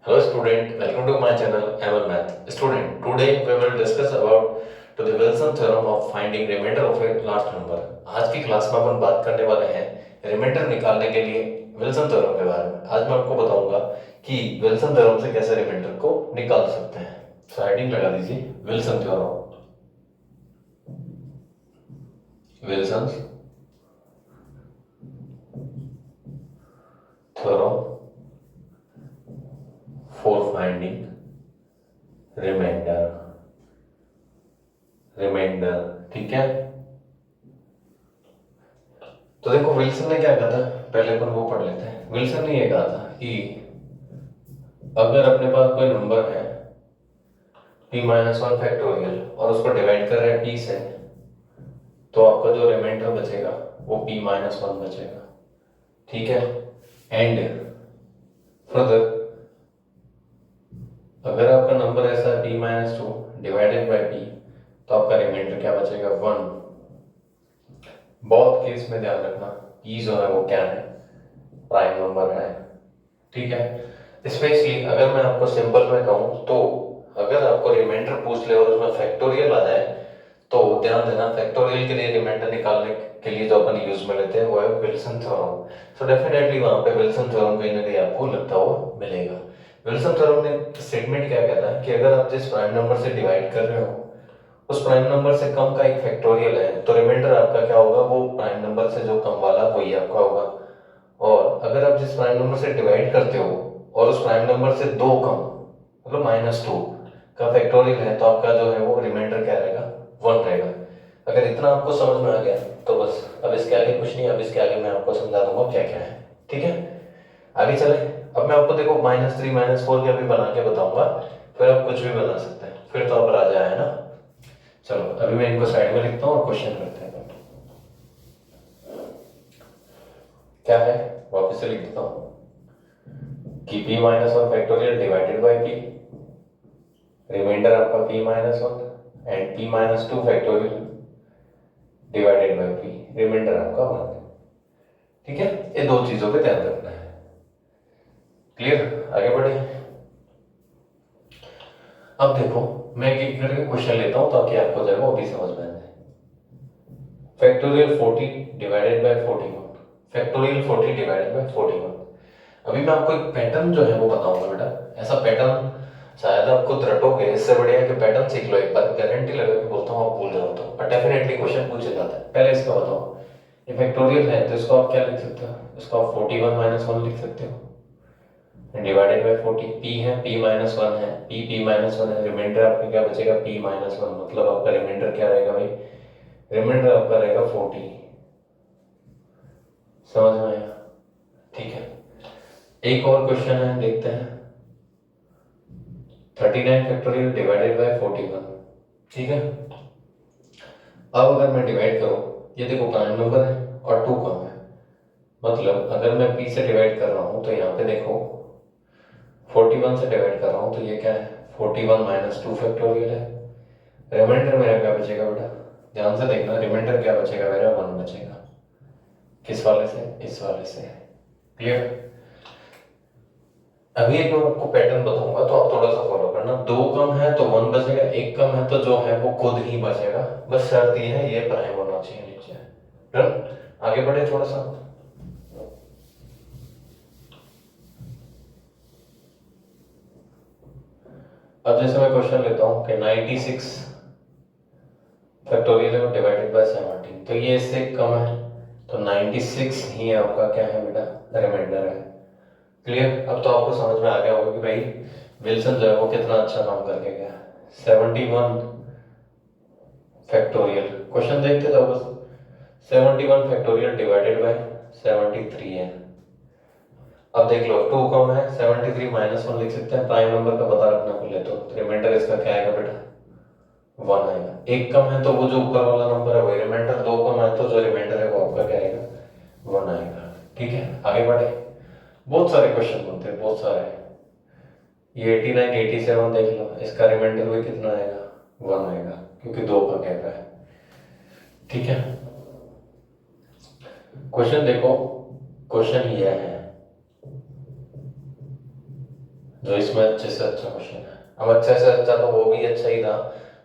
Hello student, welcome to my channel ML Math. Student, today we will discuss about to the Wilson theorem of finding remainder of a large number. आज की class में अपन बात करने वाले हैं reminder निकालने के लिए विल्सन थ्योरम के बारे में। आज मैं आपको बताऊंगा कि विल्सन थ्योरम से कैसे रिमाइंडर को निकाल सकते हैं। तो हेडिंग लगा दीजिए Wilson theorem. Wilson theorem for finding remainder. ठीक है। तो देखो विल्सन ने क्या कहा था, पहले अपन वो पढ़ लेते हैं। विल्सन ने ये कहा था कि अगर अपने पास कोई नंबर है p-1 फैक्टोरियल और उसको डिवाइड कर रहे हैं p से, तो आपका जो रिमाइंडर बचेगा वो p-1 बचेगा। ठीक है। एंड फर्दर अगर आपका नंबर ऐसा है p-2 डिवाइडेड बाय p, तो आपका रिमाइंडर क्या बचेगा 1। बहुत केस में ध्यान रखना p जो है वो क्या है, प्राइम नंबर है। ठीक है। स्पेशली अगर मैं आपको सिंपल में कहूँ तो अगर आपको रिमाइंडर पूछ ले और उसमें फैक्टोरियल आ जाए, तो ध्यान देना फैक्टोरियल के लिए रिमाइंडर निकालने के लिए जो अपन यूज में लेते हैं वो है विल्सन थ्योरम। सो डेफिनेटली वहां पे विल्सन थ्योरम कहीं ना कहीं आपको लगता हुआ मिलेगा। विल्सन थ्योरम ने स्टेटमेंट क्या कहता है कि अगर आप जिस प्राइम नंबर से डिवाइड कर रहे हो उस प्राइम नंबर से कम का एक फैक्टोरियल है, तो रिमाइंडर आपका क्या होगा, वो प्राइम नंबर से जो कम वाला वही आपका होगा। और अगर आप जिस प्राइम नंबर से डिवाइड करते हो और उस प्राइम नंबर से दो कम, मतलब -2 का फैक्टोरियल है, तो आपका जो है वो रिमाइंडर क्या रहेगा, 1 रहेगा। अगर इतना आपको समझ में आ गया तो बस, अब इसके आगे कुछ नहीं, अब इसके आगे मैं आपको समझा दूंगा क्या क्या है। ठीक है, आगे चले। अब मैं आपको देखो -3 -4 के अभी बना के बताऊंगा, फिर आप कुछ भी बना सकते हैं, फिर तो आप राजा है ना। चलो अभी मैं इनको साइड में लिखता हूँ और क्वेश्चन करते हैं। क्या है, वापस से लिख देता हूँ कि p-1 factorial divided by p, remainder आपका p-1 and p-2 factorial divided by p, remainder आपका 1। ठीक है, ये दो चीजों पे ध्यान रखना है। क्लियर, आगे बढ़े। अब देखो मैं एक करके क्वेश्चन लेता हूं ताकि आपको जो है वो अभी समझ में आ जाए। Factorial 40 divided by 41, factorial 40 divided by 41। अभी मैं आपको एक पैटर्न जो है वो बताऊंगा बेटा। ऐसा पैटर्न शायद आपको रटोगे, इससे बढ़िया कि पैटर्न सीख लो एक बार, गारंटी लगा के बोलता हूँ आप भूल जाओ तो, पर डेफिनेटली क्वेश्चन पूछे जाता है। पहले इसका बताओ, ये फैक्टोरियल है तो इसको आप क्या लिख सकते हो, इसको आप 41 -1 लिख सकते हो डिवाइडेड बाय 40। p है, p-1 है, p-1 है, रिमाइंडर आपका क्या बचेगा p-1, मतलब आपका रिमाइंडर क्या रहेगा भाई, रिमाइंडर आपका रहेगा 40। समझ में आया। ठीक है, एक और क्वेश्चन है, देखते हैं। 39 फैक्टोरियल डिवाइडेड बाय 41। ठीक है, अब अगर मैं डिवाइड करूं, ये देखो प्राइम नंबर है और 2 कम है, मतलब अगर मैं p से डिवाइड कर रहा हूं तो यहाँ पे देखो 41 से डिवाइड कर रहा हूं, तो ये क्या है 41 -2 फैक्टोरियल है। रिमाइंडर मेरा क्या बचेगा बेटा, ध्यान से देखना, रिमाइंडर क्या बचेगा मेरा 1 बचेगा। किस वाले से, इस वाले से। क्लियर। अभी एक मैं आपको पैटर्न बताऊंगा तो आप थोड़ा सा फॉलो करना। 2 कम है तो 1 बचेगा, 1 कम है तो जो है वो खुद ही बचेगा। बस शर्त ये है, ये प्राइम होना चाहिए नीचे। डन। आगे बढ़े थोड़ा सा। अब जैसे मैं क्वेश्चन लेता हूँ कि 96 फैक्टोरियल है डिवाइडेड बाय 17, तो ये इससे कम है, तो 96 ही आपका क्या है बेटा, रिमाइंडर है। क्लियर। अब तो आपको समझ में आ गया होगा कि भाई विल्सन जो है वो कितना अच्छा काम करके गया। 71 फैक्टोरियल, क्वेश्चन देखते जाओ बस। 71 फैक्टोरियल डिवाइडेड बाय 73 है। अब देख लो 2 कम है, 73 -1 लिख सकते हैं, प्राइम नंबर का पता रखना पहले, तो रिमाइंडर इसका क्या आएगा बेटा, 1 आएगा। 1 कम है तो वो जो ऊपर वाला नंबर है वही रिमाइंडर, 2 कम है तो जो रिमाइंडर है वो आपका क्या आएगा, 1 आएगा। ठीक है, आगे बढ़े। बहुत सारे क्वेश्चन बनते हैं, बहुत सारे। ये 89 87 देख लो, इसका रिमाइंडर भी कितना आएगा, 1 आएगा, क्योंकि 2 का गैप है। ठीक है, क्वेश्चन देखो। क्वेश्चन ये है जो इसमें अच्छे से अच्छा क्वेश्चन है। अब अच्छे से अच्छा तो वो भी अच्छा ही था,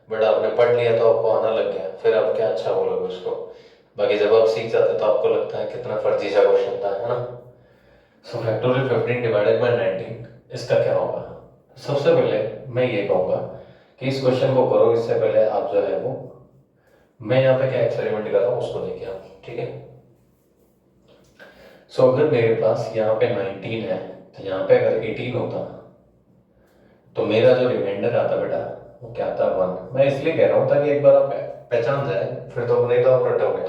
बट आपने पढ़ लिया तो आपको आना लग गया, फिर आप क्या अच्छा बोलोगे उसको। बाकी जब आप सीख जाते तो आपको लगता है कितना फर्जी सा क्वेश्चन था, है ना। सो फैक्टोरियल 15 डिवाइडेड बाय 19, इसका क्या होगा। सबसे पहले मैं ये कहूँगा कि इस क्वेश्चन को करो, इससे पहले आप जो है वो, मैं यहाँ पे क्या एक्सपेरिमेंट कर रहा हूँ उसको देखिए आप, ठीक है। सो अगर मेरे पास यहाँ पे 19 है, तो यहाँ पे अगर 18 होता तो मेरा जो रिमाइंडर आता बेटा वो क्या आता, 1। मैं इसलिए कह रहा हूँ ताकि एक बार आप पहचान जाए, फिर तो नहीं तो आप रटोगे।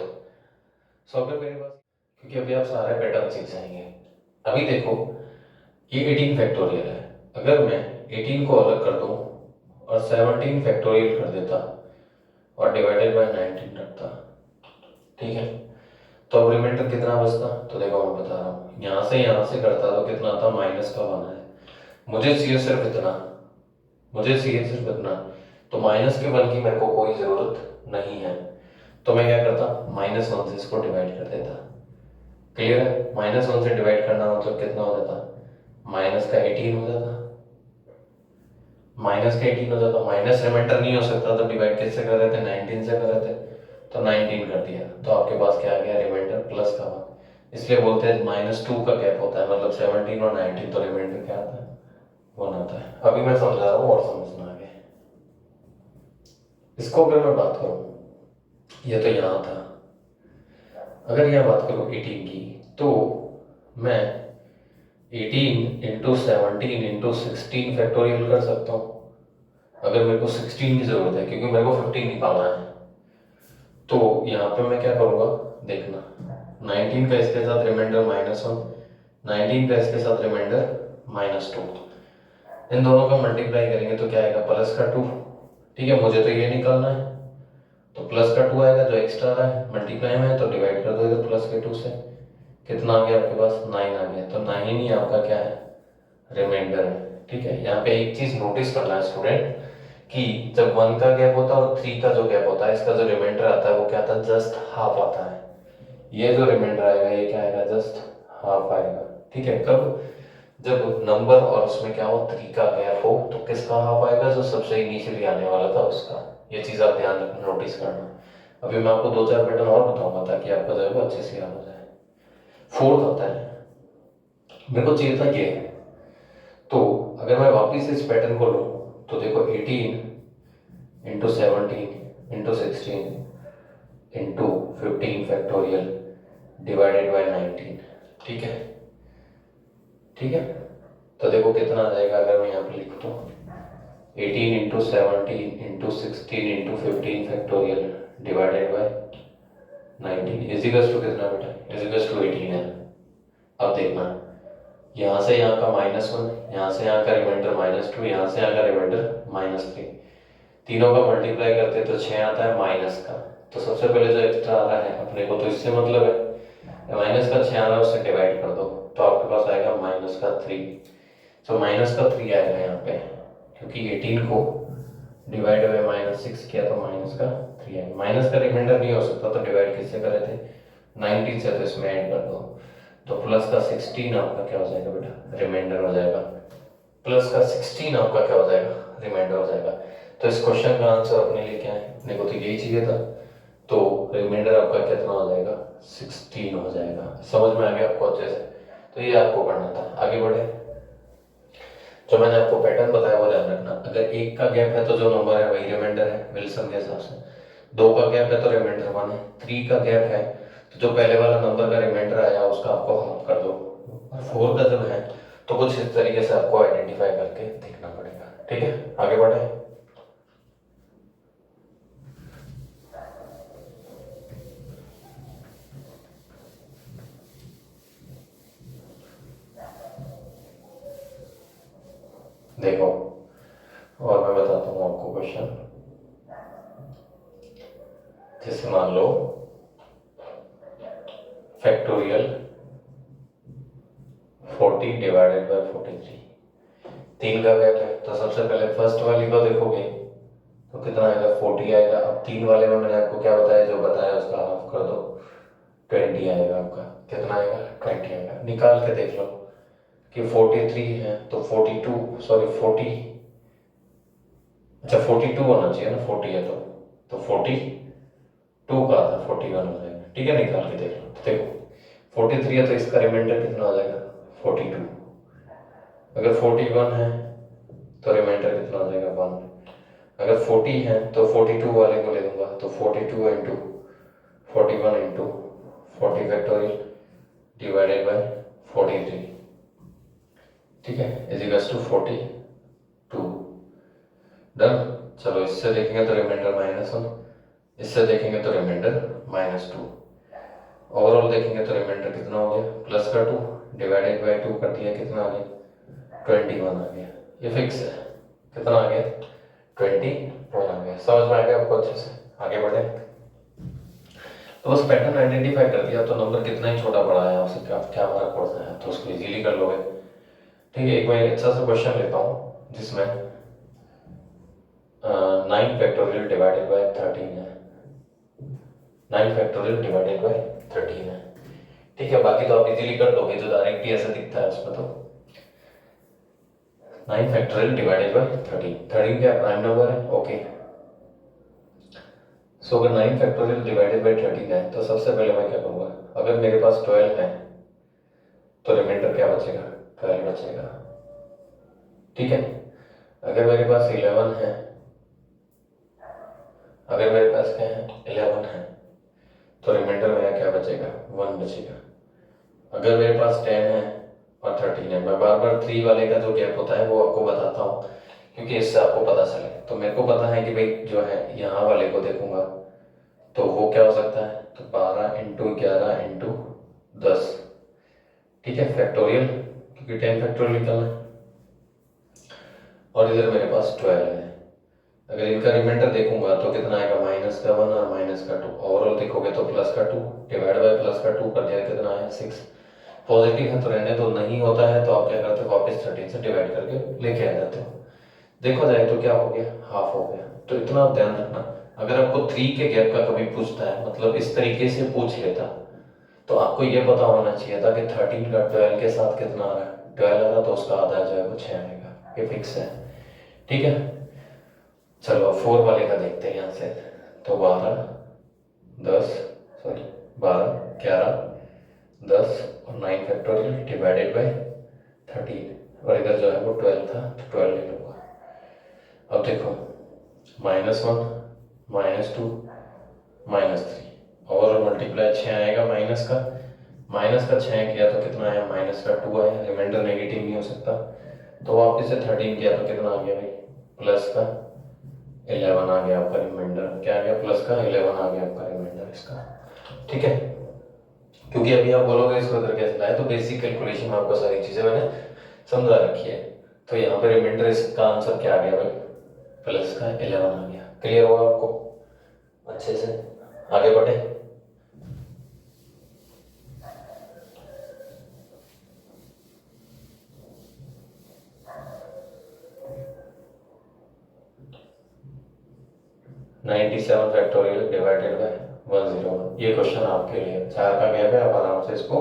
सो अगर मेरे पास, क्योंकि अभी आप सारे पैटर्न सीख जाएंगे। अभी देखो ये 18 फैक्टोरियल है, अगर मैं 18 को अलग कर दूं और 17 फैक्टोरियल कर देता और डिवाइडेड बाय 19 रखता, ठीक है, तो अब रिमाइंडर कितना बचता। तो देखो मैं बता रहा हूँ, यहाँ से करता तो कितना आता, माइनस का 1 है। मुझे चाहिए सिर्फ इतना, मुझे चाहिए सिर्फ इतना, तो माइनस के 1 की मेरे को कोई ज़रूरत नहीं है। तो मैं क्या करता, -1 से इसको डिवाइड कर देता। क्लियर है, -1 से डिवाइड करना मतलब कितना हो जाता, माइनस का 18 हो जाता, माइनस का 18 हो जाता। माइनस रिमाइंडर नहीं हो सकता तो डिवाइड किससे कर रहे थे, 19 से कर रहे थे, तो 19 कर दिया, तो आपके पास क्या आ गया, रिमाइंडर प्लस का 1। इसलिए बोलते हैं -2 का गैप होता है, मतलब 17 और 19, तो रिमाइंडर क्या आता है, 1 आता है। अभी मैं समझा रहा हूँ और समझना आगे। इसको अगर मैं बात करूँ, ये तो यहाँ था, अगर यहाँ बात करूँ 18 की, तो मैं 18 इंटू 17 इंटू 16 फैक्टोरियल कर सकता हूँ, अगर मेरे को 16 की ज़रूरत है, क्योंकि मेरे को 15 निकालना है। तो यहाँ पे मैं क्या करूँगा, देखना, 19 का इसके साथ रिमाइंडर -1, 19 का इसके साथ रिमाइंडर -2, इन दोनों का मल्टीप्लाई करेंगे तो क्या आएगा, प्लस का 2। ठीक है, मुझे तो ये निकालना है, तो प्लस का 2 आएगा, जो एक्स्ट्रा आ रहा है मल्टीप्लाई में है तो डिवाइड कर दो इधर प्लस के 2 से। कितना आ गया आपके पास, 9 आ गया, तो 9 ही आपका क्या है, रिमाइंडर है। ठीक है, यहाँ पे एक चीज नोटिस करना है स्टूडेंट, कि जब 1 का गैप होता है और 3 का जो गैप होता है, इसका जो रिमाइंडर आता है वो क्या आता है, जस्ट हाफ आता है। ये जो रिमाइंडर आएगा ये क्या आएगा, जस्ट हाफ आएगा। ठीक है, कब, जब नंबर और उसमें क्या हो, 3 का गैप हो, तो किसका हाफ आएगा, जो सबसे इनिशियली आने वाला था उसका। ये चीज आप ध्यान रखना, नोटिस करना। अभी मैं आपको 2-4 पैटर्न और बताऊंगा ताकि आपका जो है वो अच्छे से याद हो जाए। फोर्थ आता है, मेरे को चाहिए था ये, तो अगर मैं वापिस इस पैटर्न को लूँ तो देखो 18 into 17 into 16 into 15 factorial divided by 19। ठीक है, ठीक है, तो देखो कितना आ जाएगा, अगर मैं यहाँ पे लिख दूँ 18 into 17 into 16 into 15 factorial divided by 19 equals to कितना बेटा, इजिकल्स टू 18 है। अब देखना, यहाँ से यहाँ का -1, यहाँ से यहाँ का रिमाइंडर -2, यहाँ से यहाँ का रिमाइंडर -3, तीनों का मल्टीप्लाई करते तो 6 आता है माइनस का। तो सबसे पहले जो एक्स्ट्रा आ रहा है अपने को तो इससे मतलब है, माइनस का 6 आ रहा है उससे डिवाइड कर दो तो आपके पास आएगा -3। तो -3 आएगा यहाँ पे, क्योंकि 18 को डिवाइड बाय -6 किया तो -3 आएगा। माइनस का रिमाइंडर नहीं हो सकता तो डिवाइड किससे करे थे, 19 से, तो इसमें ऐड कर दो, तो प्लस का 16 आपका क्या हो जाएगा बेटा, रिमाइंडर हो जाएगा। प्लस का 16 आपका क्या हो जाएगा, रिमाइंडर हो जाएगा। तो इस क्वेश्चन का आंसर अपने लिए क्या है, अपने को तो यही चाहिए था, तो रिमाइंडर आपका कितना हो जाएगा, 16 हो जाएगा। समझ में आ गया आपको अच्छे से, तो ये आपको करना था। आगे बढ़े, जो मैंने आपको पैटर्न बताया वो ध्यान रखना। अगर 1 का गैप है तो जो नंबर है वही रिमाइंडर है विल्सन के हिसाब से, 2 का गैप है तो रिमाइंडर 1 है, 3 का गैप है तो जो पहले वाला नंबर का रिमाइंडर आया उसका आपको हाफ कर दो, और 4 का जब है तो कुछ इस तरीके से आपको आइडेंटिफाई करके देखना पड़ेगा। ठीक है, आगे बढ़े। देखो, और मैं बताता हूँ आपको क्वेश्चन, जैसे मान लो फैक्टोरियल 40 डिवाइडेड बाय 43, 3 का गैप है तो सबसे पहले फर्स्ट वाली को देखोगे तो कितना आएगा, 40 आएगा। अब 3 वाले में मैंने आपको क्या बताया, जो बताया उसका हाफ कर दो, 20 आएगा आपका। कितना आएगा, 20 आएगा। निकाल के देख लो, कि 43 है तो 42 सॉरी 40 अच्छा 42 होना चाहिए ना, 40 है तो 42 का था 41 हो जाएगा। ठीक है, निकाल के देख लो। तो देखो 43 है तो इसका रिमाइंडर कितना हो जाएगा 42। अगर 41 है तो रिमाइंडर कितना हो जाएगा 1। अगर 40 है तो 42 वाले को ले लूंगा तो 42 into 41 into 40 factorial divided bye 43, ठीक है, इज इक्वल्स टू 42। डन। चलो इससे देखेंगे तो रिमाइंडर -1, इससे देखेंगे तो रिमाइंडर -2। ओवरऑल देखेंगे तो रिमाइंडर कितना हो गया प्लस का 2 डिवाइडेड बाय 2 कर दिया, कितना आ गया 21 आ गया। ये फिक्स है, कितना आ गया 21 आ गया। समझ में आ गया आपको अच्छे से? आगे बढ़े तो बस पैटर्न आइडेंटिफाई कर दिया तो नंबर कितना ही छोटा बड़ा है उससे क्या फर्क पड़ता है, तो उसको इजीली कर लोगे। ठीक है, एक मैं अच्छा सा क्वेश्चन लेता हूँ जिसमें 9 फैक्टोरियल डिवाइडेड बाय 13 है। 9 फैक्टोरियल डिवाइडेड बाय 13 है। ठीक है, बाकी तो आप इजीली कर दोगे, जो डायरेक्ट ही ऐसा दिखता है उसमें। तो 9 फैक्टोरियल डिवाइडेड बाय 13 क्या प्राइम नंबर है? ओके। सो अगर 9 फैक्टोरियल डिवाइडेड बाय 13 है तो सबसे पहले मैं क्या करूँगा, अगर मेरे पास 12 है तो रिमाइंडर क्या बचेगा 12 बचेगा। ठीक है, अगर मेरे पास 11 है, अगर मेरे पास क्या है 11 है तो रिमाइंडर मेरा क्या बचेगा 1 बचेगा। अगर मेरे पास 10 है और 13 है, मैं बार बार 3 वाले का जो गैप होता है वो आपको बताता हूँ क्योंकि इससे आपको पता चले। तो मेरे को पता है कि भाई जो है यहाँ वाले को देखूंगा तो वो क्या हो सकता है, तो 12 इंटू 11 इंटू 10, ठीक है, फैक्टोरियल, क्योंकि 10 फैक्टोरियल निकलना है। और इधर मेरे पास 12 है, अगर इनका रिमाइंडर देखूंगा तो कितना आएगा -1 और -2। ओवरऑल देखोगे तो +2 डिवाइड बाय +2 कर दिया, कितना आया 6। पॉजिटिव है तो रहने दो, नहीं होता है तो आप क्या करते हो वापस 13 से डिवाइड करके लेके आ जाते हो। देखो जाए तो क्या हो गया, हाफ हो गया। तो इतना आप ध्यान रखना, अगर आपको 3 के गैप का कभी पूछता है, मतलब इस तरीके से पूछ लेता, तो आपको ये पता होना चाहिए था कि 13 का 12 के साथ कितना आ रहा है, 12 आ रहा तो उसका आधा जो है वो 6 आएगा। ये फिक्स है, ठीक है। चलो 4 वाले का देखते हैं यहाँ से। तो 12 10 सॉरी 12 11 10 और 9 फैक्टोरियल डिवाइडेड बाय 13, और इधर जो है वो 12 था तो 12 ले लूँगा। अब देखो -1 -2 -3 और मल्टीप्लाई 6 आएगा माइनस का 6 किया तो कितना आया -2 आया, रिमाइंडर नेगेटिव नहीं हो सकता। तो वापस से 13 किया तो कितना आ गया भाई +11 आ गया आपका रिमाइंडर। क्या आ गया +11 आ गया आपका रिमाइंडर इसका, ठीक है। क्योंकि अभी आप बोलोगे इसको इधर कैसे लाए, तो बेसिक कैलकुलेशन में आपको सारी चीजें मैंने समझा रखी है। तो यहाँ पे रिमाइंडर इसका आंसर क्या आ गया भाई +11 आ गया। क्लियर होगा आपको अच्छे से? आगे बढ़े। (97 फैक्टोरियल डिवाइडेड बाय 101), ये क्वेश्चन आपके लिए 4 का गैप है, आप आराम से इसको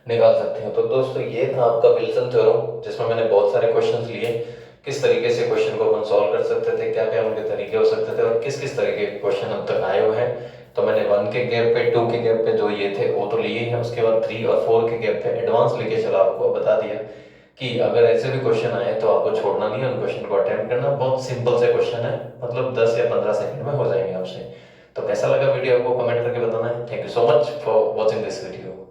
निकाल सकते हैं। तो दोस्तों ये था आपका विल्सन थ्योरम, जिसमें मैंने बहुत सारे क्वेश्चंस लिए, किस तरीके से क्वेश्चन को अपन सॉल्व कर सकते थे, क्या क्या उनके तरीके हो सकते थे और किस किस तरीके के क्वेश्चन अब तक आए हुए हैं। तो मैंने 1 के गैप पे 2 के गैप पे जो ये थे वो तो लिए हैं, उसके बाद 3 और 4 के गैप पे एडवांस लेके चला, आपको बता दिया कि अगर ऐसे भी क्वेश्चन आए तो आपको छोड़ना नहीं है, उन क्वेश्चन को अटेम्प्ट करना। बहुत सिंपल से क्वेश्चन है, मतलब 10 या 15 सेकंड में हो जाएंगे आपसे। तो कैसा लगा वीडियो आपको कमेंट करके बताना है। Thank you so much for watching this video.